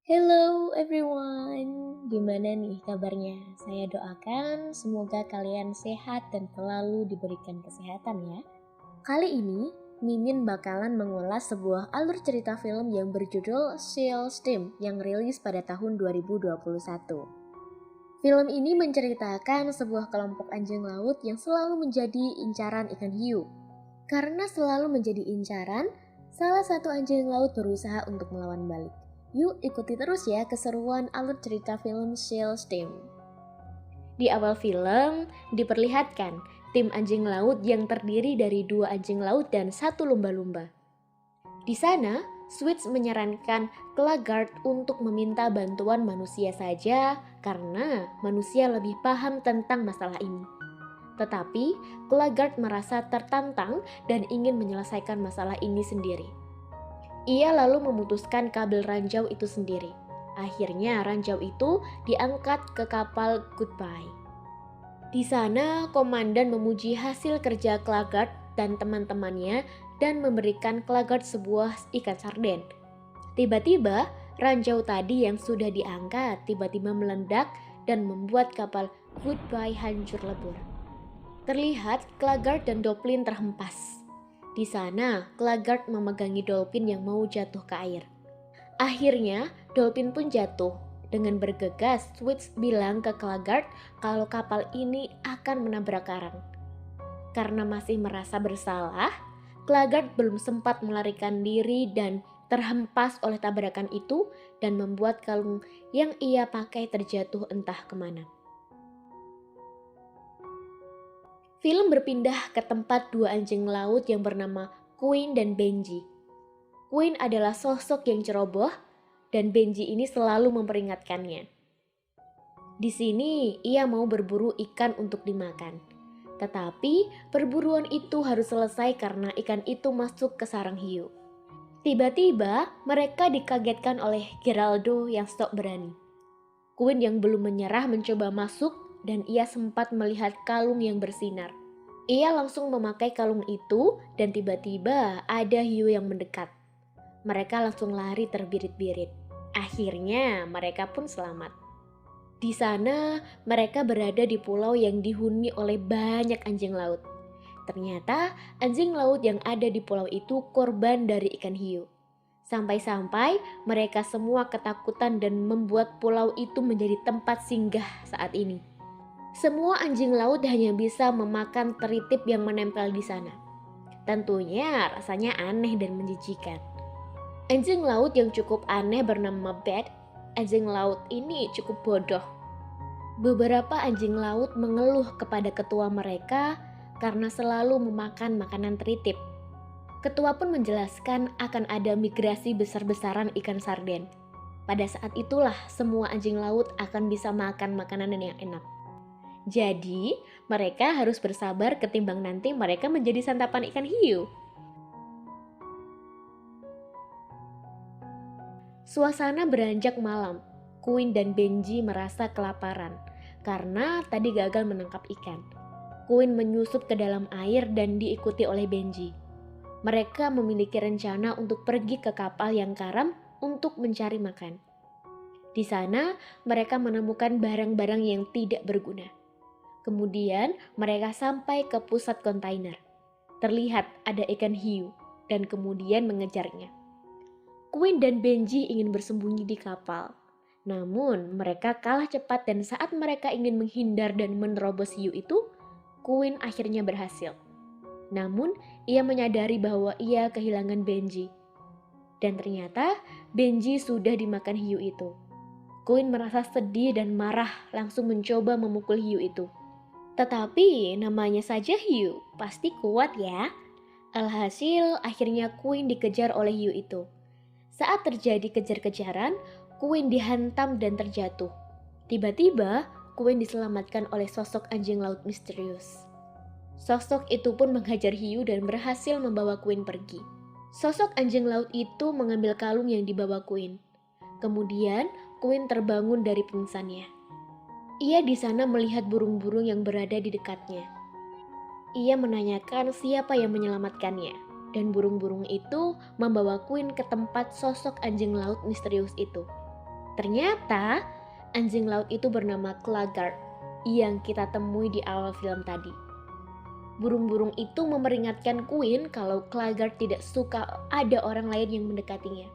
Hello everyone, gimana nih kabarnya? Saya doakan semoga kalian sehat dan selalu diberikan kesehatan ya. Kali ini, Mimin bakalan mengulas sebuah alur cerita film yang berjudul Seal's Team yang rilis pada tahun 2021. Film ini menceritakan sebuah kelompok anjing laut yang selalu menjadi incaran ikan hiu. Karena selalu menjadi incaran, salah satu anjing laut berusaha untuk melawan balik. Yuk ikuti terus ya keseruan alur cerita film Seal's Team. Di awal film, diperlihatkan tim anjing laut yang terdiri dari 2 anjing laut dan 1 lumba-lumba. Di sana, Switch menyarankan Claggart untuk meminta bantuan manusia saja karena manusia lebih paham tentang masalah ini. Tetapi, Claggart merasa tertantang dan ingin menyelesaikan masalah ini sendiri. Ia lalu memutuskan kabel ranjau itu sendiri. Akhirnya ranjau itu diangkat ke kapal Goodbye. Di sana, komandan memuji hasil kerja Claggart dan teman-temannya dan memberikan Claggart sebuah ikan sarden. Tiba-tiba, ranjau tadi yang sudah diangkat tiba-tiba meledak dan membuat kapal Goodbye hancur lebur. Terlihat Claggart dan Dolphin terhempas. Di sana, Claggart memegangi Dolphin yang mau jatuh ke air. Akhirnya, Dolphin pun jatuh. Dengan bergegas, Switch bilang ke Claggart kalau kapal ini akan menabrak karang. Karena masih merasa bersalah, Claggart belum sempat melarikan diri dan terhempas oleh tabrakan itu dan membuat kalung yang ia pakai terjatuh entah kemana. Film berpindah ke tempat 2 anjing laut yang bernama Queen dan Benji. Queen adalah sosok yang ceroboh dan Benji ini selalu memperingatkannya. Di sini ia mau berburu ikan untuk dimakan. Tetapi perburuan itu harus selesai karena ikan itu masuk ke sarang hiu. Tiba-tiba mereka dikagetkan oleh Geraldo yang sok berani. Queen yang belum menyerah mencoba masuk dan ia sempat melihat kalung yang bersinar. Ia langsung memakai kalung itu dan tiba-tiba ada hiu yang mendekat. Mereka langsung lari terbirit-birit. Akhirnya mereka pun selamat. Di sana mereka berada di pulau yang dihuni oleh banyak anjing laut. Ternyata anjing laut yang ada di pulau itu korban dari ikan hiu. Sampai-sampai mereka semua ketakutan dan membuat pulau itu menjadi tempat singgah saat ini. Semua anjing laut hanya bisa memakan teritip yang menempel di sana. Tentunya rasanya aneh dan menjijikan. Anjing laut yang cukup aneh bernama Beth. Anjing laut ini cukup bodoh. Beberapa anjing laut mengeluh kepada ketua mereka karena selalu memakan makanan teritip. Ketua pun menjelaskan akan ada migrasi besar-besaran ikan sarden. Pada saat itulah semua anjing laut akan bisa makan makanan yang enak. Jadi, mereka harus bersabar ketimbang nanti mereka menjadi santapan ikan hiu. Suasana beranjak malam. Queen dan Benji merasa kelaparan karena tadi gagal menangkap ikan. Queen menyusup ke dalam air dan diikuti oleh Benji. Mereka memiliki rencana untuk pergi ke kapal yang karam untuk mencari makan. Di sana, mereka menemukan barang-barang yang tidak berguna. Kemudian, mereka sampai ke pusat kontainer. Terlihat ada ikan hiu dan kemudian mengejarnya. Queen dan Benji ingin bersembunyi di kapal. Namun, mereka kalah cepat dan saat mereka ingin menghindar dan menerobos hiu itu, Queen akhirnya berhasil. Namun, ia menyadari bahwa ia kehilangan Benji. Dan ternyata, Benji sudah dimakan hiu itu. Queen merasa sedih dan marah langsung mencoba memukul hiu itu. Tetapi namanya saja hiu, pasti kuat ya. Alhasil, akhirnya Queen dikejar oleh hiu itu. Saat terjadi kejar-kejaran, Queen dihantam dan terjatuh. Tiba-tiba, Queen diselamatkan oleh sosok anjing laut misterius. Sosok itu pun menghajar hiu dan berhasil membawa Queen pergi. Sosok anjing laut itu mengambil kalung yang dibawa Queen. Kemudian, Queen terbangun dari pingsannya. Ia di sana melihat burung-burung yang berada di dekatnya. Ia menanyakan siapa yang menyelamatkannya. Dan burung-burung itu membawa Queen ke tempat sosok anjing laut misterius itu. Ternyata anjing laut itu bernama Claggart yang kita temui di awal film tadi. Burung-burung itu memperingatkan Queen kalau Claggart tidak suka ada orang lain yang mendekatinya.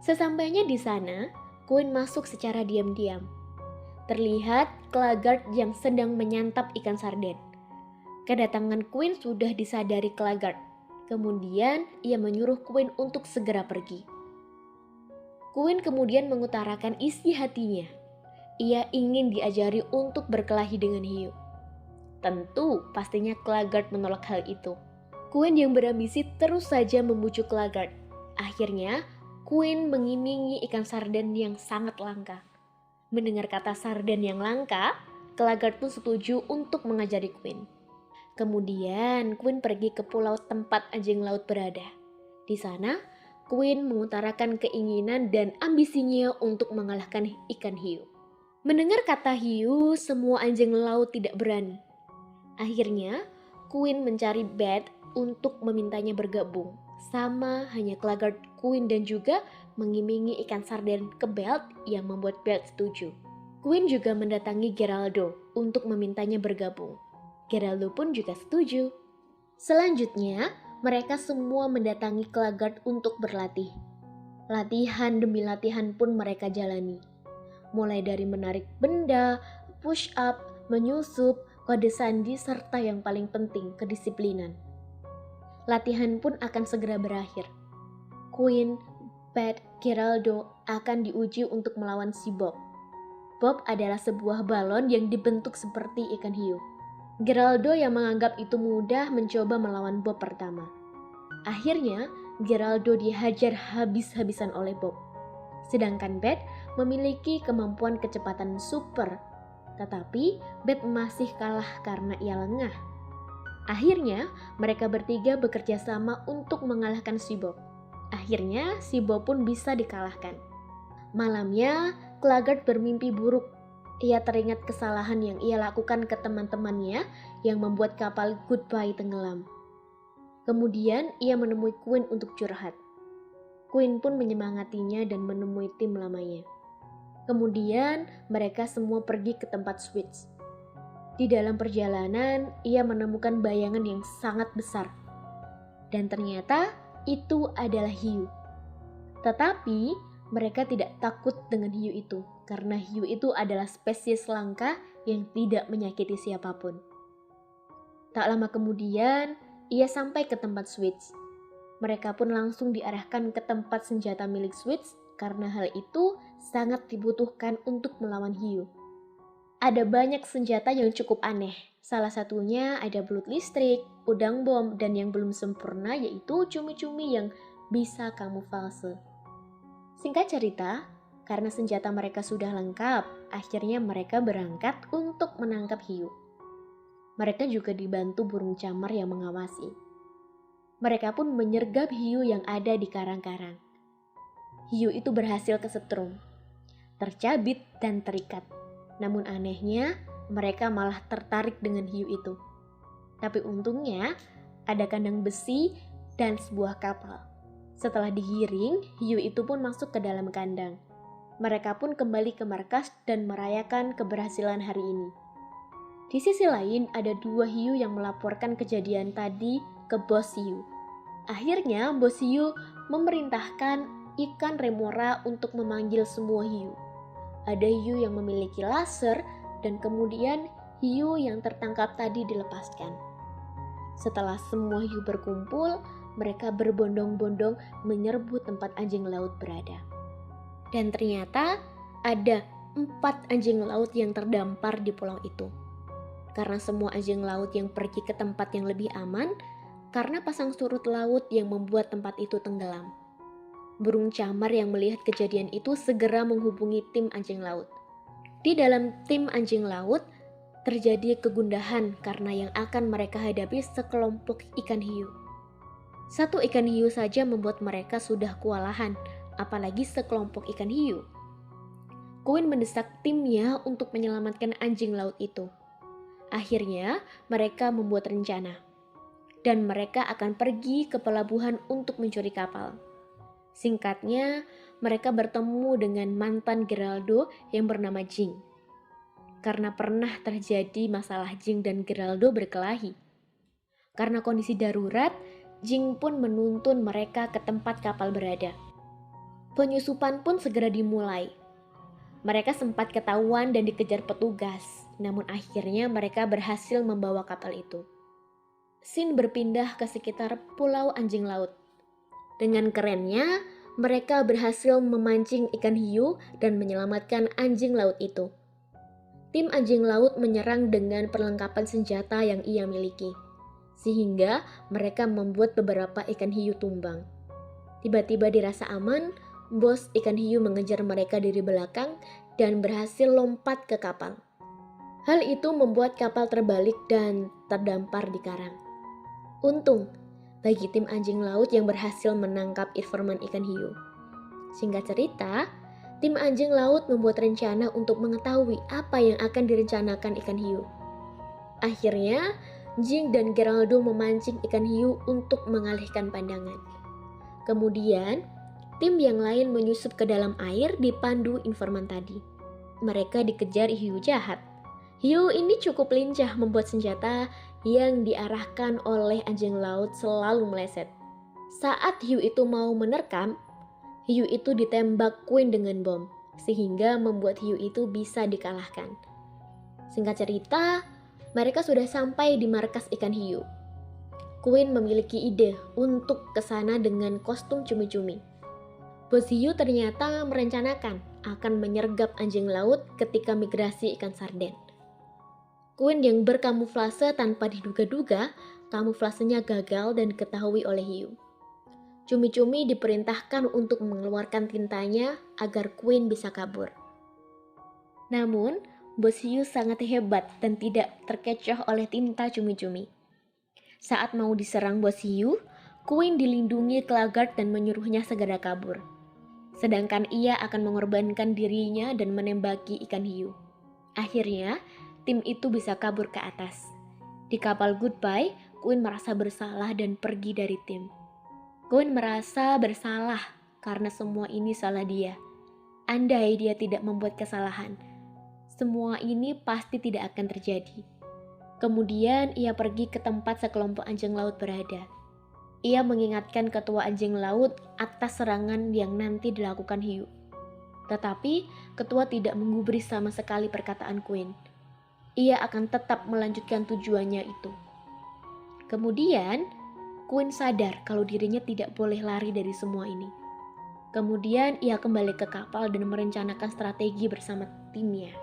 Sesampainya di sana, Queen masuk secara diam-diam. Terlihat Claggart yang sedang menyantap ikan sarden. Kedatangan Queen sudah disadari Claggart. Kemudian ia menyuruh Queen untuk segera pergi. Queen kemudian mengutarakan isi hatinya. Ia ingin diajari untuk berkelahi dengan hiu. Tentu, pastinya Claggart menolak hal itu. Queen yang berambisi terus saja membujuk Claggart. Akhirnya, Queen mengimingi ikan sarden yang sangat langka. Mendengar kata sarden yang langka, Claggart pun setuju untuk mengajari Queen. Kemudian, Queen pergi ke pulau tempat anjing laut berada. Di sana, Queen mengutarakan keinginan dan ambisinya untuk mengalahkan ikan hiu. Mendengar kata hiu, semua anjing laut tidak berani. Akhirnya, Queen mencari Beth untuk memintanya bergabung. Sama hanya Claggart, Queen dan juga mengimingi ikan sarden ke Beth yang membuat Beth setuju. Queen juga mendatangi Geraldo untuk memintanya bergabung. Geraldo pun juga setuju. Selanjutnya, mereka semua mendatangi Claggart untuk berlatih. Latihan demi latihan pun mereka jalani. Mulai dari menarik benda, push up, menyusup, kode sandi, serta yang paling penting, kedisiplinan. Latihan pun akan segera berakhir. Queen, Beth, Geraldo akan diuji untuk melawan si Bob. Bob adalah sebuah balon yang dibentuk seperti ikan hiu. Geraldo yang menganggap itu mudah mencoba melawan Bob pertama. Akhirnya, Geraldo dihajar habis-habisan oleh Bob. Sedangkan Beth memiliki kemampuan kecepatan super. Tetapi Beth masih kalah karena ia lengah. Akhirnya, mereka bertiga bekerja sama untuk mengalahkan si Bob. Akhirnya, si Bob pun bisa dikalahkan. Malamnya, Claggart bermimpi buruk. Ia teringat kesalahan yang ia lakukan ke teman-temannya yang membuat kapal Goodbye tenggelam. Kemudian ia menemui Queen untuk curhat. Queen pun menyemangatinya dan menemui tim lamanya. Kemudian mereka semua pergi ke tempat Switch. Di dalam perjalanan, ia menemukan bayangan yang sangat besar. Dan ternyata itu adalah hiu. Tetapi mereka tidak takut dengan hiu itu, karena hiu itu adalah spesies langka yang tidak menyakiti siapapun. Tak lama kemudian, ia sampai ke tempat Switch. Mereka pun langsung diarahkan ke tempat senjata milik Switch, karena hal itu sangat dibutuhkan untuk melawan hiu. Ada banyak senjata yang cukup aneh. Salah satunya ada belut listrik, udang bom, dan yang belum sempurna yaitu cumi-cumi yang bisa kamuflase. Singkat cerita, karena senjata mereka sudah lengkap, akhirnya mereka berangkat untuk menangkap hiu. Mereka juga dibantu burung camar yang mengawasi. Mereka pun menyergap hiu yang ada di karang-karang. Hiu itu berhasil kesetrum, tercabit dan terikat. Namun anehnya, mereka malah tertarik dengan hiu itu. Tapi untungnya, ada kandang besi dan sebuah kapal. Setelah digiring, hiu itu pun masuk ke dalam kandang. Mereka pun kembali ke markas dan merayakan keberhasilan hari ini. Di sisi lain, ada 2 hiu yang melaporkan kejadian tadi ke bos hiu. Akhirnya, bos hiu memerintahkan ikan remora untuk memanggil semua hiu. Ada hiu yang memiliki laser dan kemudian hiu yang tertangkap tadi dilepaskan. Setelah semua hiu berkumpul, mereka berbondong-bondong menyerbu tempat anjing laut berada. Dan ternyata ada 4 anjing laut yang terdampar di pulau itu. Karena semua anjing laut yang pergi ke tempat yang lebih aman, karena pasang surut laut yang membuat tempat itu tenggelam. Burung camar yang melihat kejadian itu segera menghubungi tim anjing laut. Di dalam tim anjing laut, terjadi kegundahan karena yang akan mereka hadapi sekelompok ikan hiu. 1 ikan hiu saja membuat mereka sudah kewalahan, apalagi sekelompok ikan hiu. Queen mendesak timnya untuk menyelamatkan anjing laut itu. Akhirnya, mereka membuat rencana. Dan mereka akan pergi ke pelabuhan untuk mencuri kapal. Singkatnya, mereka bertemu dengan mantan Geraldo yang bernama Jing. Karena pernah terjadi masalah Jing dan Geraldo berkelahi. Karena kondisi darurat, Jing pun menuntun mereka ke tempat kapal berada. Penyusupan pun segera dimulai. Mereka sempat ketahuan dan dikejar petugas, namun akhirnya mereka berhasil membawa kapal itu. Scene berpindah ke sekitar Pulau Anjing Laut. Dengan kerennya, mereka berhasil memancing ikan hiu dan menyelamatkan anjing laut itu. Tim anjing laut menyerang dengan perlengkapan senjata yang ia miliki, sehingga mereka membuat beberapa ikan hiu tumbang. Tiba-tiba dirasa aman, bos ikan hiu mengejar mereka dari belakang dan berhasil lompat ke kapal. Hal itu membuat kapal terbalik dan terdampar di karang. Untung bagi tim anjing laut yang berhasil menangkap informan ikan hiu. Singkat cerita, tim anjing laut membuat rencana untuk mengetahui apa yang akan direncanakan ikan hiu. Akhirnya, Jing dan Geraldo memancing ikan hiu untuk mengalihkan pandangan. Kemudian, tim yang lain menyusup ke dalam air dipandu informan tadi. Mereka dikejar hiu jahat. Hiu ini cukup lincah membuat senjata yang diarahkan oleh anjing laut selalu meleset. Saat hiu itu mau menerkam, hiu itu ditembak Queen dengan bom, sehingga membuat hiu itu bisa dikalahkan. Singkat cerita, mereka sudah sampai di markas ikan hiu. Queen memiliki ide untuk ke sana dengan kostum cumi-cumi. Bos hiu ternyata merencanakan akan menyergap anjing laut ketika migrasi ikan sarden. Queen yang berkamuflase tanpa diduga-duga, kamuflasenya gagal dan diketahui oleh hiu. Cumi-cumi diperintahkan untuk mengeluarkan tintanya agar Queen bisa kabur. Namun, bos hiu sangat hebat dan tidak terkecoh oleh tinta cumi-cumi. Saat mau diserang bos hiu, Queen dilindungi Claggart dan menyuruhnya segera kabur. Sedangkan ia akan mengorbankan dirinya dan menembaki ikan hiu. Akhirnya, tim itu bisa kabur ke atas. Di kapal Goodbye, Queen merasa bersalah dan pergi dari tim. Queen merasa bersalah karena semua ini salah dia. Andai dia tidak membuat kesalahan, semua ini pasti tidak akan terjadi. Kemudian ia pergi ke tempat sekelompok anjing laut berada. Ia mengingatkan ketua anjing laut atas serangan yang nanti dilakukan hiu. Tetapi ketua tidak menggubris sama sekali perkataan Queen. Ia akan tetap melanjutkan tujuannya itu. Kemudian, Queen sadar kalau dirinya tidak boleh lari dari semua ini. Kemudian ia kembali ke kapal dan merencanakan strategi bersama timnya.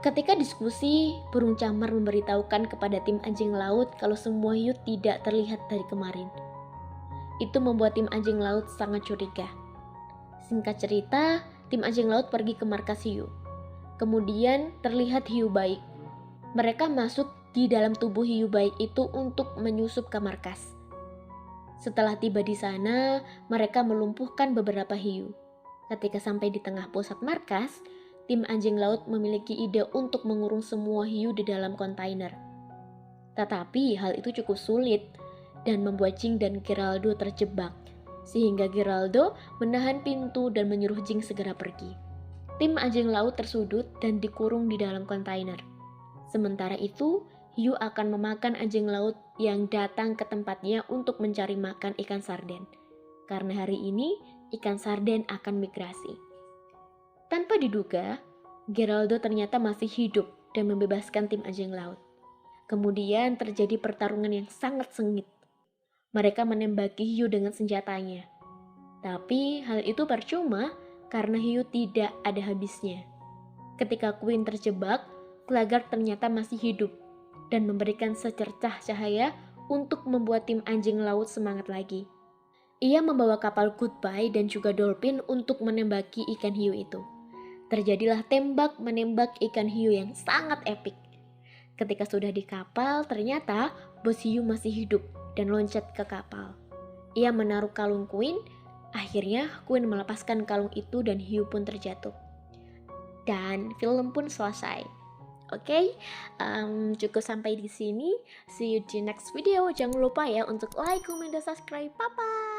Ketika diskusi, burung camar memberitahukan kepada tim anjing laut kalau semua hiu tidak terlihat dari kemarin. Itu membuat tim anjing laut sangat curiga. Singkat cerita, tim anjing laut pergi ke markas hiu. Kemudian terlihat hiu baik. Mereka masuk di dalam tubuh hiu baik itu untuk menyusup ke markas. Setelah tiba di sana, mereka melumpuhkan beberapa hiu. Ketika sampai di tengah pusat markas, tim anjing laut memiliki ide untuk mengurung semua hiu di dalam kontainer. Tetapi hal itu cukup sulit dan membuat Jing dan Geraldo terjebak, sehingga Geraldo menahan pintu dan menyuruh Jing segera pergi. Tim anjing laut tersudut dan dikurung di dalam kontainer. Sementara itu, hiu akan memakan anjing laut yang datang ke tempatnya untuk mencari makan ikan sarden. Karena hari ini, ikan sarden akan migrasi. Tanpa diduga, Geraldo ternyata masih hidup dan membebaskan tim anjing laut. Kemudian terjadi pertarungan yang sangat sengit. Mereka menembaki hiu dengan senjatanya. Tapi hal itu percuma karena hiu tidak ada habisnya. Ketika Queen terjebak, Claggart ternyata masih hidup dan memberikan secercah cahaya untuk membuat tim anjing laut semangat lagi. Ia membawa kapal Goodbye dan juga Dolphin untuk menembaki ikan hiu itu. Terjadilah tembak-menembak ikan hiu yang sangat epik. Ketika sudah di kapal, ternyata bos hiu masih hidup dan loncat ke kapal. Ia menaruh kalung Queen. Akhirnya Queen melepaskan kalung itu dan hiu pun terjatuh. Dan film pun selesai. Oke, cukup sampai di sini. See you di next video. Jangan lupa ya untuk like, comment, dan subscribe. Bye-bye.